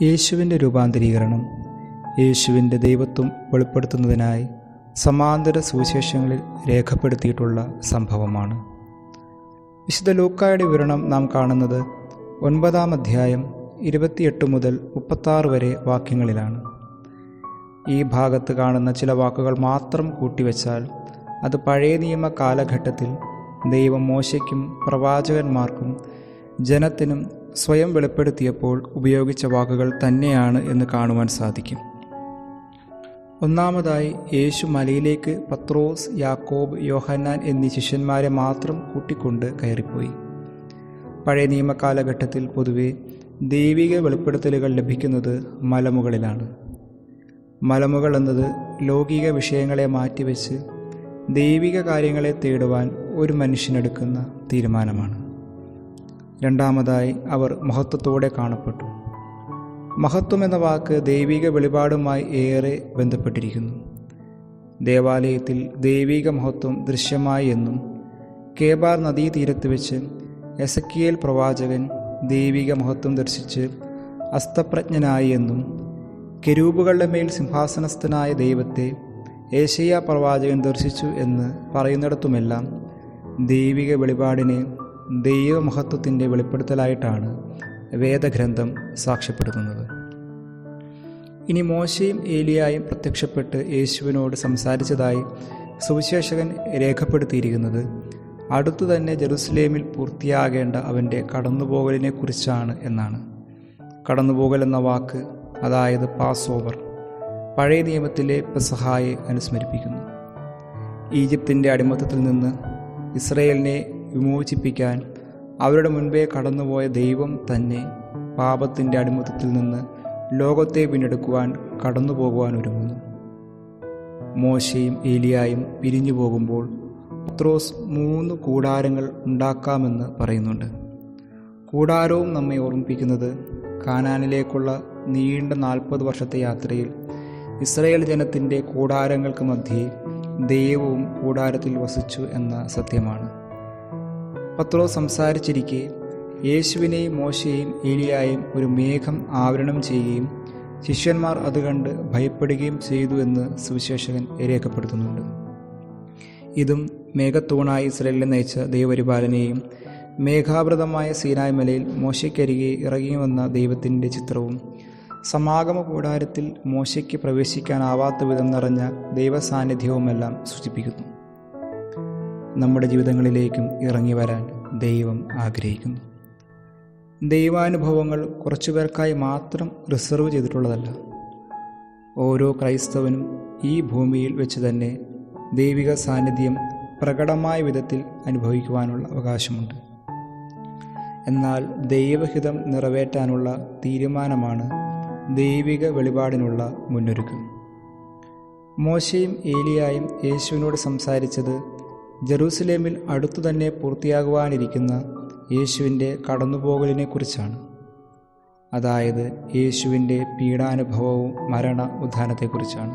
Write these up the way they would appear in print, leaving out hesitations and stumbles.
യേശുവിൻ്റെ രൂപാന്തരീകരണം യേശുവിൻ്റെ ദൈവത്വം വെളിപ്പെടുത്തുന്നതിനായി സമാന്തര സുവിശേഷങ്ങളിൽ രേഖപ്പെടുത്തിയിട്ടുള്ള സംഭവമാണ്. വിശുദ്ധ ലൂക്കായുടെ വിവരണം നാം കാണുന്നത് 9-ാം അധ്യായം 28 മുതൽ 36 വരെ വാക്യങ്ങളിലാണ്. ഈ ഭാഗത്ത് കാണുന്ന ചില വാക്കുകൾ മാത്രം കൂട്ടിവെച്ചാൽ അത് പഴയ നിയമ കാലഘട്ടത്തിൽ ദൈവം മോശയ്ക്കും പ്രവാചകന്മാർക്കും ജനത്തിനും സ്വയം വെളിപ്പെടുത്തിയപ്പോൾ ഉപയോഗിച്ച വാക്കുകൾ തന്നെയാണ് എന്ന് കാണുവാൻ സാധിക്കും. ഒന്നാമതായി, യേശു മലയിലേക്ക് പത്രോസ്, യാക്കോബ്, യോഹന്നാൻ എന്നീ ശിഷ്യന്മാരെ മാത്രം കൂട്ടിക്കൊണ്ട് കയറിപ്പോയി. പഴയ നിയമ കാലഘട്ടത്തിൽ പൊതുവെ ദൈവിക വെളിപ്പെടുത്തലുകൾ ലഭിക്കുന്നത് മലമുകളിലാണ്. മലമുകൾ എന്നത് ലൗകിക വിഷയങ്ങളെ മാറ്റിവെച്ച് ദൈവിക കാര്യങ്ങളെ തേടുവാൻ ഒരു മനുഷ്യനെടുക്കുന്ന തീരുമാനമാണ്. രണ്ടാമതായി, അവർ മഹത്വത്തോടെ കാണപ്പെട്ടു. മഹത്വം എന്ന വാക്ക് ദൈവിക വെളിപാടുമായി ഏറെ ബന്ധപ്പെട്ടിരിക്കുന്നു. ദേവാലയത്തിൽ ദൈവിക മഹത്വം ദൃശ്യമായി എന്നും കേബാർ നദീതീരത്ത് വെച്ച് എസക്കിയേൽ പ്രവാചകൻ ദൈവിക മഹത്വം ദർശിച്ച് അസ്തപ്രജ്ഞനായി എന്നും കെരൂബുകളുടെ മേൽ സിംഹാസനസ്ഥനായ ദൈവത്തെ ഏശയ്യാ പ്രവാചകൻ ദർശിച്ചു എന്ന് പറയുന്നിടത്തുമെല്ലാം ദൈവിക വെളിപാടിനെ ദൈവമഹത്വത്തിൻ്റെ വെളിപ്പെടുത്തലായിട്ടാണ് വേദഗ്രന്ഥം സാക്ഷ്യപ്പെടുത്തുന്നത്. ഇനി മോശയും ഏലിയായും പ്രത്യക്ഷപ്പെട്ട് യേശുവിനോട് സംസാരിച്ചതായി സുവിശേഷകൻ രേഖപ്പെടുത്തിയിരിക്കുന്നത് അടുത്തു തന്നെ ജെറുസലേമിൽ പൂർത്തിയാകേണ്ട അവൻ്റെ കടന്നുപോകലിനെക്കുറിച്ചാണ് എന്നാണ്. കടന്നുപോകൽ എന്ന വാക്ക്, അതായത് പാസ് ഓവർ, പഴയ നിയമത്തിലെ പെസഹായെ അനുസ്മരിപ്പിക്കുന്നു. ഈജിപ്തിൻ്റെ അടിമത്തത്തിൽ നിന്ന് ഇസ്രയേലിനെ വിമോചിപ്പിക്കാൻ അവരുടെ മുൻപേ കടന്നുപോയ ദൈവം തന്നെ പാപത്തിൻ്റെ അടിമത്തത്തിൽ നിന്ന് ലോകത്തെ വീണ്ടെടുക്കുവാൻ കടന്നുപോകുവാൻ ഒരുങ്ങുന്നു. മോശയും ഏലിയായും പിരിഞ്ഞു പോകുമ്പോൾ പത്രോസ് 3 കൂടാരങ്ങൾ ഉണ്ടാക്കാമെന്ന് പറയുന്നുണ്ട്. കൂടാരവും നമ്മെ ഓർമ്മിപ്പിക്കുന്നത് കാനാനിലേക്കുള്ള നീണ്ട 40 വർഷത്തെ യാത്രയിൽ ഇസ്രായേൽ ജനത്തിൻ്റെ കൂടാരങ്ങൾക്ക് മധ്യേ ദൈവവും കൂടാരത്തിൽ വസിച്ചു എന്ന സത്യമാണ്. പത്രോസ് സംസാരിച്ചിരിക്കെ യേശുവിനെയും മോശയെയും ഏലിയായും ഒരു മേഘം ആവരണം ചെയ്യുകയും ശിഷ്യന്മാർ അത് കണ്ട് ഭയപ്പെടുകയും ചെയ്തു എന്ന് സുവിശേഷകൻ രേഖപ്പെടുത്തുന്നുണ്ട്. ഇതും മേഘത്തൂണായി ഇസ്രായേലിനെ നയിച്ച ദൈവപരിപാലനയും മേഘാവൃതമായ സീനായ് മലയിൽ മോശയ്ക്കരികെ ഇറങ്ങിവന്ന ദൈവത്തിൻ്റെ ചിത്രവും സമാഗമ കൂടാരത്തിൽ മോശയ്ക്ക് പ്രവേശിക്കാനാവാത്ത വിധം നിറഞ്ഞ ദൈവസാന്നിധ്യവുമെല്ലാം സൂചിപ്പിക്കുന്നു. നമ്മുടെ ജീവിതങ്ങളിലേക്കും ഇറങ്ങി വരാൻ ദൈവം ആഗ്രഹിക്കുന്നു. ദൈവാനുഭവങ്ങൾ കുറച്ചുപേർക്കായി മാത്രം റിസർവ് ചെയ്തിട്ടുള്ളതല്ല. ഓരോ ക്രൈസ്തവനും ഈ ഭൂമിയിൽ വെച്ച് തന്നെ ദൈവിക സാന്നിധ്യം പ്രകടമായ വിധത്തിൽ അനുഭവിക്കുവാനുള്ള അവകാശമുണ്ട്. എന്നാൽ ദൈവഹിതം നിറവേറ്റാനുള്ള തീരുമാനമാണ് ദൈവിക വെളിപാടിനുള്ള മുന്നൊരുക്കം. മോശയും ഏലിയായും യേശുവിനോട് സംസാരിച്ചത് ജെറൂസലേമിൽ അടുത്തു തന്നെ പൂർത്തിയാകുവാനിരിക്കുന്ന യേശുവിൻ്റെ കടന്നുപോകലിനെക്കുറിച്ചാണ്. അതായത് യേശുവിൻ്റെ പീഡാനുഭവവും മരണ ഉത്ഥാനത്തെക്കുറിച്ചാണ്.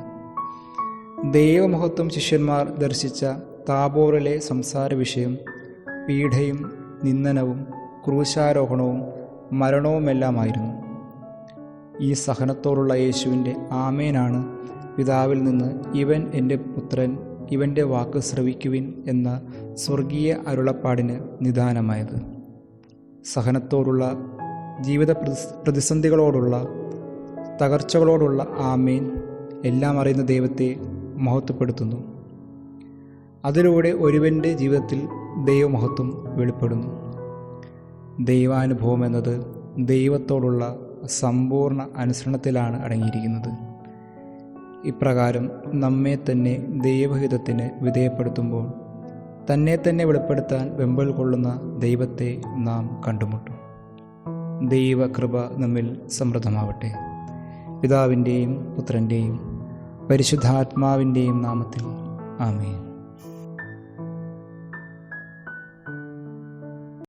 ദൈവമഹത്വം ശിഷ്യന്മാർ ദർശിച്ച താബോറിലെ സംസാര വിഷയം പീഡയും നിന്ദനവും ക്രൂശാരോഹണവും മരണവുമെല്ലാമായിരുന്നു. ഈ സഹനത്തോടുള്ള യേശുവിൻ്റെ ആമേനാണ് പിതാവിൽ നിന്ന് ഇവൻ എൻ്റെ പുത്രൻ, ഇവൻ്റെ വാക്ക് ശ്രവിക്കുവിൻ എന്ന സ്വർഗീയ അരുളപ്പാടിന് നിദാനമായത്. സഹനത്തോടുള്ള ജീവിത പ്രതിസന്ധികളോടുള്ള തകർച്ചകളോടുള്ള ആമേൻ എല്ലാം അറിയുന്ന ദൈവത്തെ മഹത്വപ്പെടുത്തുന്നു. അതിലൂടെ ഒരുവൻ്റെ ജീവിതത്തിൽ ദൈവമഹത്വം വെളിപ്പെടുന്നു. ദൈവാനുഭവം എന്നത് ദൈവത്തോടുള്ള സമ്പൂർണ്ണ അനുസരണത്തിലാണ് അടങ്ങിയിരിക്കുന്നത്. ഇപ്രകാരം നമ്മെ തന്നെ ദൈവഹിതത്തിന് വിധേയപ്പെടുത്തുമ്പോൾ തന്നെ തന്നെ വെളിപ്പെടുത്താൻ വെമ്പൽ കൊള്ളുന്ന ദൈവത്തെ നാം കണ്ടുമുട്ടും. ദൈവകൃപ നമ്മിൽ സമൃദ്ധമാവട്ടെ. പിതാവിൻ്റെയും പുത്രൻ്റെയും പരിശുദ്ധാത്മാവിൻ്റെയും നാമത്തിൽ ആമേൻ.